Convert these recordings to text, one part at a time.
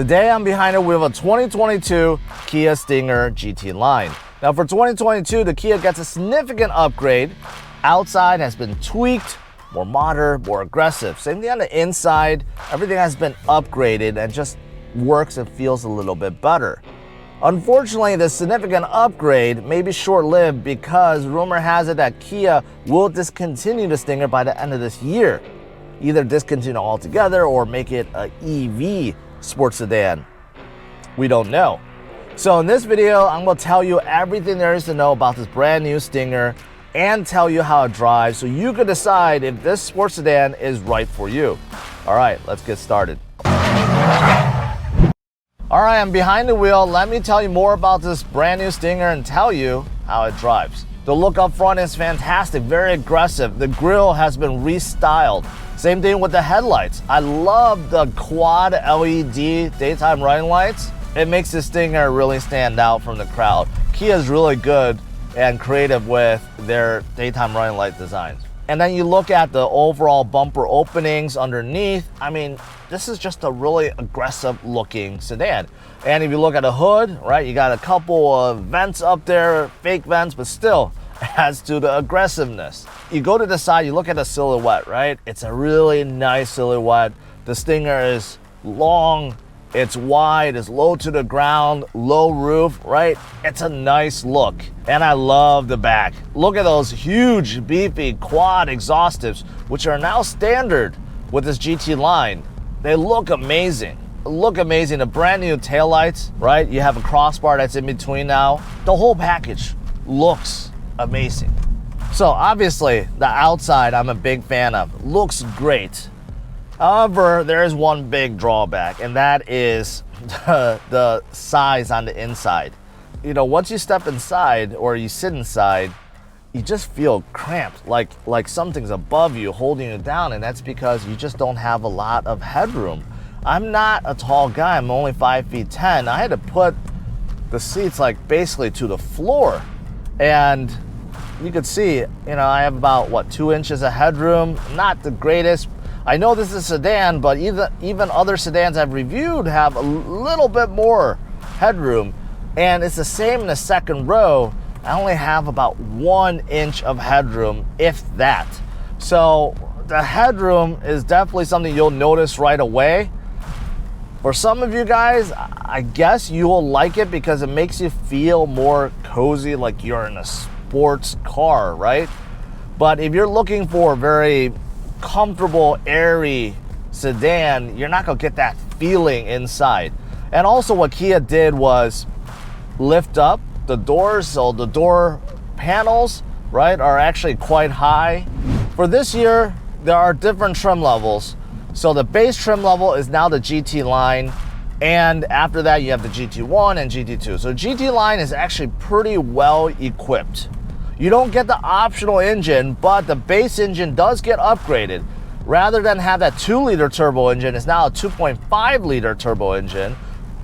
Today I'm behind the wheel of a 2022 Kia Stinger GT line. Now for 2022, the Kia gets a significant upgrade. Outside has been tweaked, more modern, more aggressive. Same thing on the inside, everything has been upgraded and just works and feels a little bit better. Unfortunately, this significant upgrade may be short-lived because rumor has it that Kia will discontinue the Stinger by the end of this year. Either discontinue altogether or make it an EV sports sedan. We don't know. So in this video, I'm going to tell you everything there is to know about this brand new Stinger and tell you how it drives so you can decide if this sports sedan is right for you. All right, let's get started. All right, I'm behind the wheel. Let me tell you more about this brand new Stinger and tell you how it drives. The look up front is fantastic, very aggressive. The grille has been restyled. Same thing with the headlights. I love the quad LED daytime running lights. It makes this Stinger really stand out from the crowd. Kia is really good and creative with their daytime running light designs. And then you look at the overall bumper openings underneath. I mean, this is just a really aggressive looking sedan. And if you look at the hood, right, you got a couple of vents up there, fake vents, but still adds to the aggressiveness. You go to the side, you look at the silhouette, right? It's a really nice silhouette. The Stinger is long, it's wide, it's low to the ground, low roof, right? It's a nice look. And I love the back. Look at those huge, beefy quad exhaustives, which are now standard with this GT line. They look amazing. Look amazing. The brand new taillights, right? You have a crossbar that's in between now. The whole package looks amazing. So obviously, the outside I'm a big fan of. Looks great. However, there is one big drawback, and that is the size on the inside. You know, once you step inside or you sit inside, you just feel cramped, like something's above you, holding you down, and that's because you just don't have a lot of headroom. I'm not a tall guy, I'm only 5'10". I had to put the seats like basically to the floor, and you could see, you know, I have about, what, 2 inches of headroom. Not the greatest. I know this is a sedan, but even other sedans I've reviewed have a little bit more headroom. And it's the same in the second row. I only have about 1 inch of headroom, if that. So the headroom is definitely something you'll notice right away. For some of you guys, I guess you will like it because it makes you feel more cozy, like you're in a sports car, right? But if you're looking for a very comfortable, airy sedan, you're not gonna get that feeling inside. And also what Kia did was lift up the doors, so the door panels, right, are actually quite high. For this year, there are different trim levels. So the base trim level is now the GT line, and after that you have the GT1 and GT2. So GT line is actually pretty well equipped. You don't get the optional engine, but the base engine does get upgraded. Rather than have that 2-liter turbo engine, it's now a 2.5-liter turbo engine,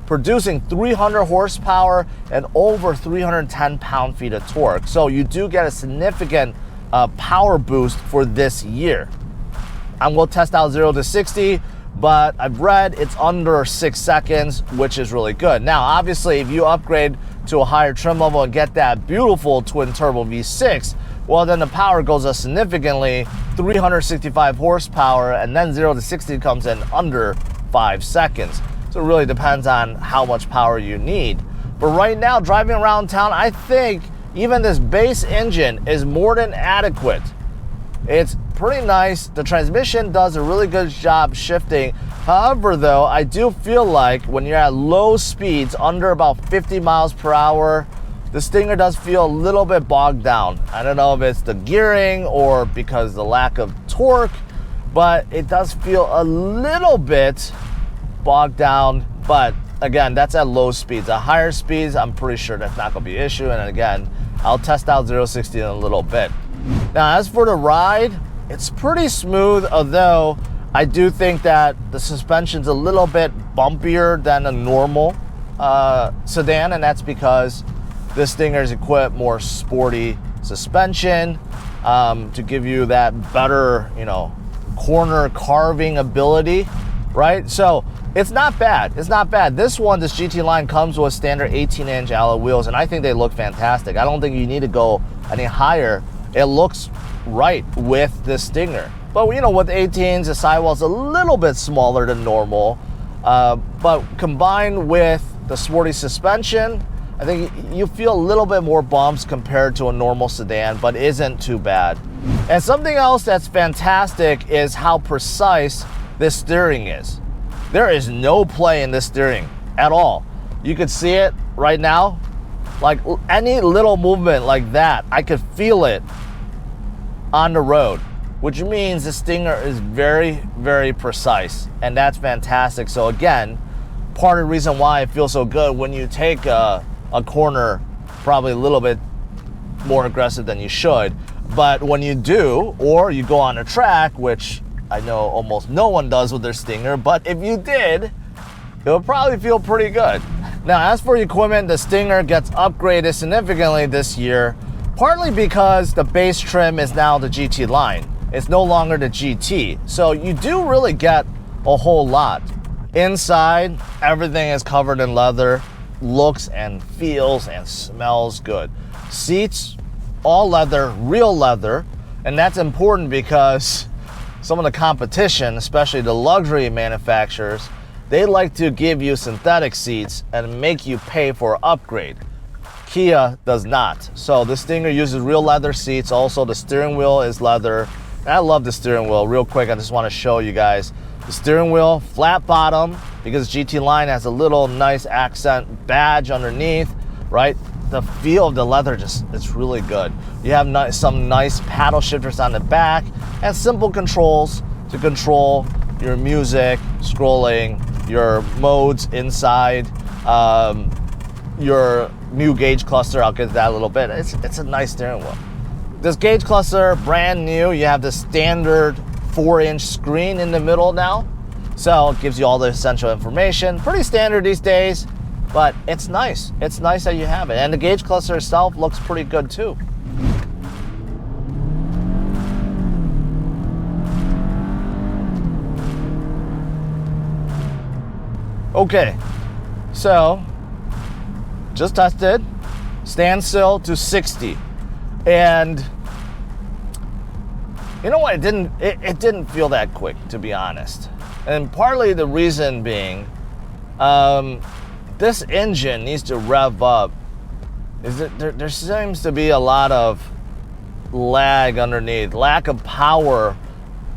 producing 300 horsepower and over 310 pound-feet of torque. So you do get a significant power boost for this year. I'm going to test out 0 to 60, but I've read it's under 6 seconds, which is really good. Now, obviously, if you upgrade to a higher trim level and get that beautiful twin turbo V6, well, then the power goes up significantly, 365 horsepower, and then 0 to 60 comes in under 5 seconds. So it really depends on how much power you need. But right now, driving around town, I think even this base engine is more than adequate. It's pretty nice. The transmission does a really good job shifting. However, though, I do feel like when you're at low speeds, under about 50 miles per hour, the Stinger does feel a little bit bogged down. I don't know if it's the gearing or because of the lack of torque, but it does feel a little bit bogged down. But again, that's at low speeds. At higher speeds, I'm pretty sure that's not going to be an issue. And again, I'll test out 0 to 60 in a little bit. Now, as for the ride, it's pretty smooth, although I do think that the suspension's a little bit bumpier than a normal sedan, and that's because this Stinger is equipped more sporty suspension to give you that better, corner carving ability, right? So It's not bad. It's not bad. This GT line comes with standard 18-inch alloy wheels, and I think they look fantastic. I don't think you need to go any higher. It looks right with the Stinger. But you know, with 18s, the sidewall's a little bit smaller than normal. But combined with the sporty suspension, I think you feel a little bit more bumps compared to a normal sedan, but isn't too bad. And something else that's fantastic is how precise this steering is. There is no play in this steering at all. You could see it right now. Like any little movement like that, I could feel it on the road, which means the Stinger is very, very precise, and that's fantastic. So again, part of the reason why it feels so good when you take a corner, probably a little bit more aggressive than you should, but when you do, or you go on a track, which I know almost no one does with their Stinger, but if you did, it would probably feel pretty good. Now, as for equipment, the Stinger gets upgraded significantly this year, partly because the base trim is now the GT line. It's no longer the GT. So you do really get a whole lot. Inside, everything is covered in leather, looks and feels and smells good. Seats, all leather, real leather, and that's important because some of the competition, especially the luxury manufacturers, they like to give you synthetic seats and make you pay for an upgrade. Kia does not. So the Stinger uses real leather seats. Also, the steering wheel is leather. And I love the steering wheel. Real quick, I just want to show you guys. The steering wheel, flat bottom, because GT line has a little nice accent badge underneath, right? The feel of the leather it's really good. You have some nice paddle shifters on the back and simple controls to control your music, scrolling, your modes inside, your new gauge cluster. I'll get to that a little bit. It's a nice steering wheel. This gauge cluster, brand new. You have the standard 4-inch screen in the middle now. So it gives you all the essential information. Pretty standard these days, but it's nice. It's nice that you have it. And the gauge cluster itself looks pretty good too. Okay, so just tested, standstill to 60, and you know what? It didn't feel that quick, to be honest. And partly the reason being, this engine needs to rev up. There seems to be a lot of lag underneath, lack of power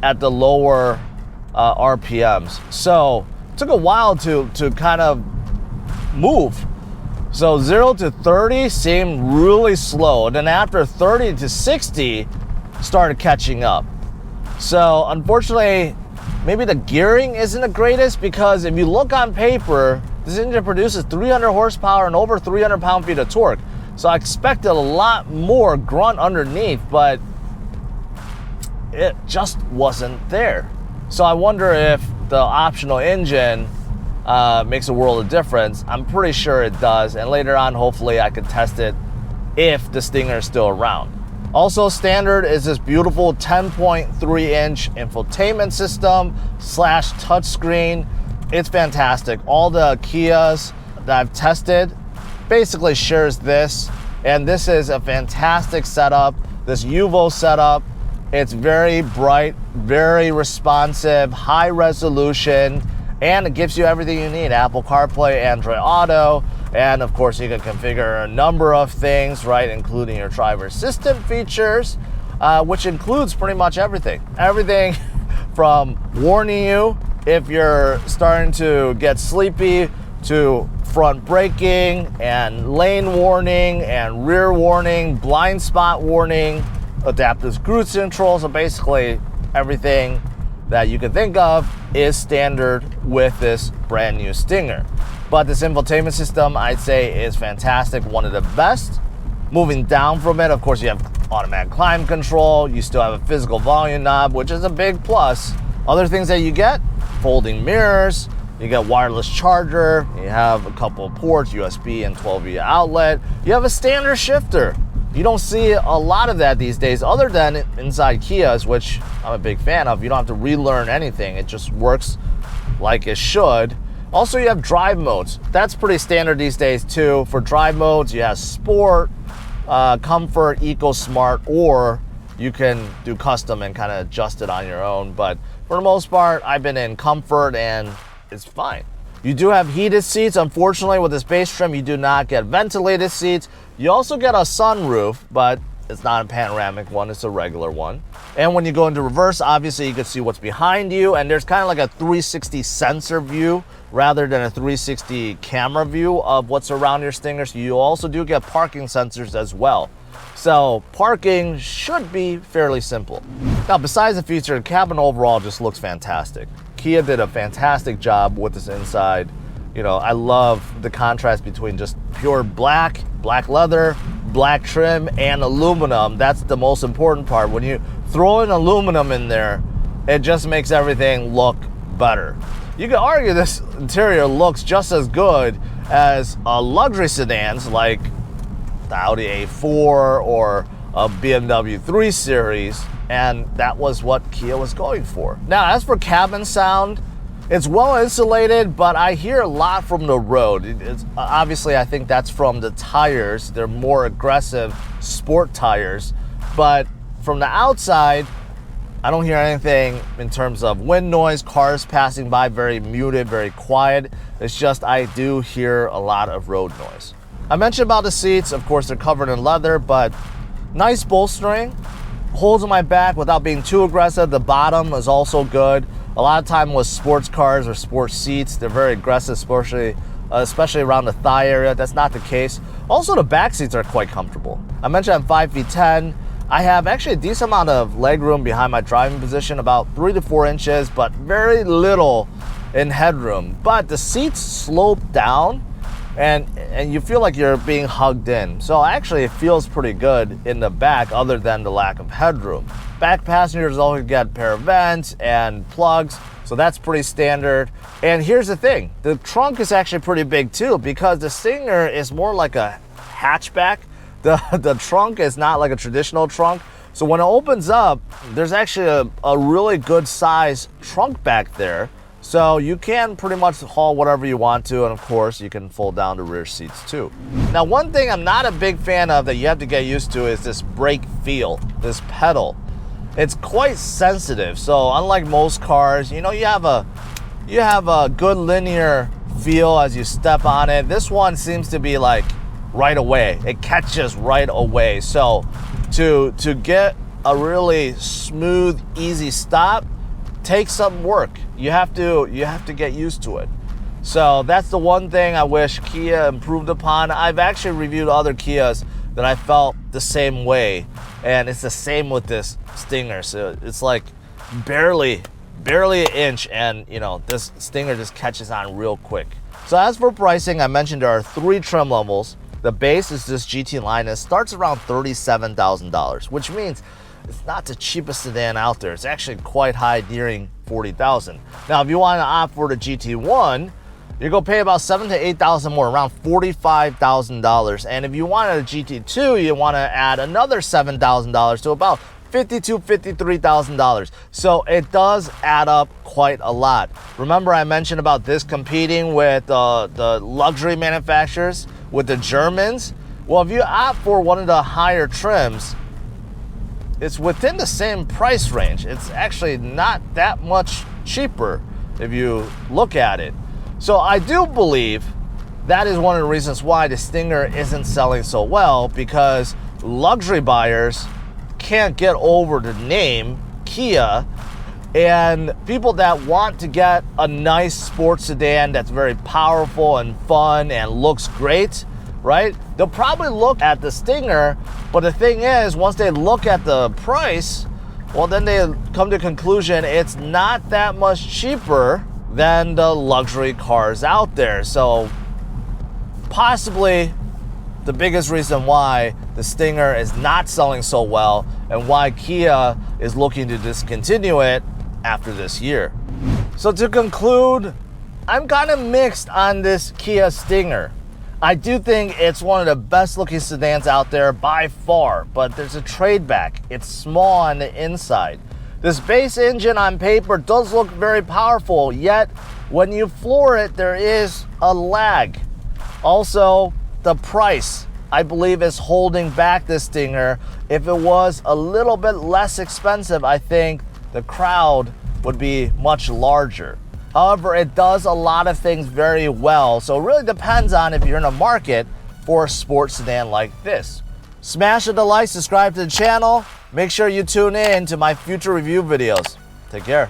at the lower RPMs. So it took a while to kind of move. So 0 to 30 seemed really slow. And then after 30 to 60, started catching up. So unfortunately, maybe the gearing isn't the greatest, because if you look on paper, this engine produces 300 horsepower and over 300 pound-feet of torque. So I expected a lot more grunt underneath, but it just wasn't there. So I wonder if the optional engine makes a world of difference. I'm pretty sure it does, and later on, hopefully, I can test it if the Stinger is still around. Also standard is this beautiful 10.3-inch infotainment system / touchscreen. It's fantastic. All the Kias that I've tested basically shares this, and this is a fantastic setup. This UVO setup, it's very bright, very responsive, high resolution, and it gives you everything you need: Apple CarPlay, Android Auto, and of course you can configure a number of things, right, including your driver assistant features, which includes pretty much everything. Everything from warning you if you're starting to get sleepy, to front braking and lane warning and rear warning, blind spot warning, adaptive cruise control. So basically everything that you can think of is standard with this brand new Stinger. But this infotainment system, I'd say, is fantastic, one of the best. Moving down from it, of course, you have automatic climate control. You still have a physical volume knob, which is a big plus. Other things that you get: folding mirrors, you get wireless charger, you have a couple of ports, USB and 12V outlet. You have a standard shifter. You don't see a lot of that these days, other than inside Kias, which I'm a big fan of. You don't have to relearn anything. It just works like it should. Also, you have drive modes. That's pretty standard these days too. For drive modes, you have Sport, Comfort, Eco, Smart, or you can do custom and kind of adjust it on your own. But for the most part, I've been in Comfort and it's fine. You do have heated seats. Unfortunately, with this base trim, you do not get ventilated seats. You also get a sunroof, but it's not a panoramic one, it's a regular one. And when you go into reverse, obviously you can see what's behind you, and there's kind of like a 360 sensor view rather than a 360 camera view of what's around your Stinger. So you also do get parking sensors as well. So parking should be fairly simple. Now, besides the feature, the cabin overall just looks fantastic. Kia did a fantastic job with this inside. You know, I love the contrast between just pure black leather, black trim, and aluminum. That's the most important part. When you throw in aluminum in there, it just makes everything look better. You could argue this interior looks just as good as luxury sedans like the Audi A4 or a BMW 3 Series, and that was what Kia was going for. Now, as for cabin sound, it's well insulated, but I hear a lot from the road. It's, obviously, I think that's from the tires. They're more aggressive sport tires, but from the outside, I don't hear anything in terms of wind noise, cars passing by, very muted, very quiet. It's just I do hear a lot of road noise. I mentioned about the seats. Of course, they're covered in leather, but nice bolstering. Holds in my back without being too aggressive. The bottom is also good. A lot of time with sports cars or sports seats, they're very aggressive, especially around the thigh area. That's not the case. Also, the back seats are quite comfortable. I mentioned I'm 5'10". I have actually a decent amount of leg room behind my driving position, about 3 to 4 inches, but very little in headroom. But the seats slope down, and you feel like you're being hugged in. So actually, it feels pretty good in the back, other than the lack of headroom. Back passengers always get a pair of vents and plugs, so that's pretty standard. And here's the thing, the trunk is actually pretty big too, because the Stinger is more like a hatchback. The trunk is not like a traditional trunk. So when it opens up, there's actually a really good size trunk back there. So you can pretty much haul whatever you want to, and of course you can fold down the rear seats too. Now, one thing I'm not a big fan of that you have to get used to is this brake feel, this pedal. It's quite sensitive. So unlike most cars, you know, you have a good linear feel as you step on it. This one seems to be like right away. It catches right away. So to get a really smooth, easy stop takes some work. You have to get used to it. So that's the one thing I wish Kia improved upon. I've actually reviewed other Kias that I felt the same way, and it's the same with this Stinger. So it's like barely an inch, and you know, this Stinger just catches on real quick. So as for pricing, I mentioned there are 3 trim levels. The base is this GT line. It starts around $37,000, which means it's not the cheapest sedan out there. It's actually quite high, nearing $40,000. Now, if you want to opt for the GT1, you're going to pay about $7,000 to $8,000 more, around $45,000. And if you wanted a GT2, you want to add another $7,000 to about $52,000, $53,000. So it does add up quite a lot. Remember, I mentioned about this competing with the luxury manufacturers, with the Germans. Well, if you opt for one of the higher trims, it's within the same price range. It's actually not that much cheaper if you look at it. So I do believe that is one of the reasons why the Stinger isn't selling so well, because luxury buyers can't get over the name Kia, and people that want to get a nice sports sedan that's very powerful and fun and looks great, right? They'll probably look at the Stinger, but the thing is, once they look at the price, well, then they come to the conclusion it's not that much cheaper than the luxury cars out there. So possibly the biggest reason why the Stinger is not selling so well, and why Kia is looking to discontinue it after this year. So to conclude, I'm kind of mixed on this Kia Stinger. I do think it's one of the best looking sedans out there by far, but there's a trade back. It's small on the inside. This base engine on paper does look very powerful, yet when you floor it, there is a lag. Also, the price, I believe, is holding back this Stinger. If it was a little bit less expensive, I think the crowd would be much larger. However, it does a lot of things very well, so it really depends on if you're in a market for a sports sedan like this. Smash the like, subscribe to the channel. Make sure you tune in to my future review videos. Take care.